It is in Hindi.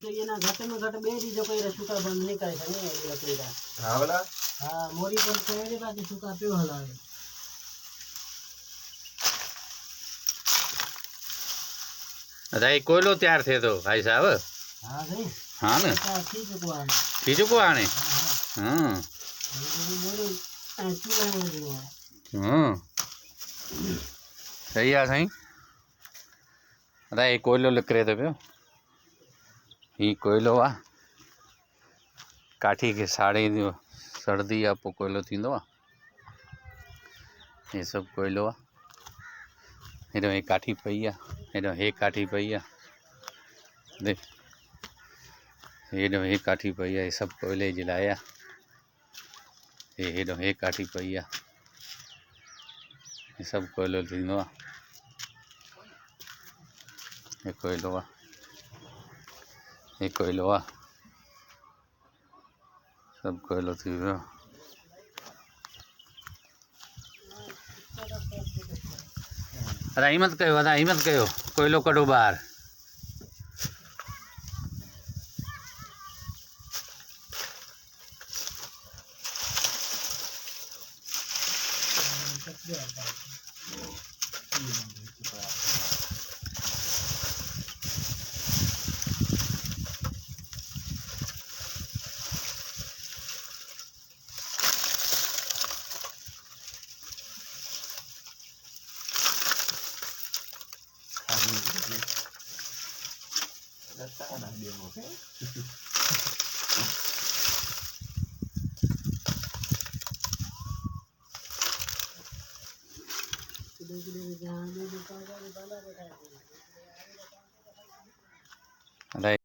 तो ये ना घट में घट बेरी जो कोई सूका बंद नहीं करे था नहीं ये कोईरा हां वाला हां मोरी पर कहे बाकी सूका पे हला है अरे कोयलो तैयार थे तो भाई साहब। हां सही हाँ ना ठीक को आने हाँ हाँ सही है साईं। अरे कोयलो लिकरे तो पियो ही कोयलो आ काठी के साड़े जो सर्दी आ पो कोयलो थींदो आ ये सब कोयलो आ हेॾो हे काठी पई आ हेॾो हे काठी पई आ देख हेॾो हे काठी पई आ ये सब कोयले जे लाइ आ हे हेॾो हे काठी पई आ ये सब कोयलो थींदो आ हे कोयलो आ हे कोयलो आ सब कोयलो थी वियो। अरे हिम्मत कयो अदा हिम्मत कयो कोयलो कढो ॿाहिरि। Ada dia oke. अरे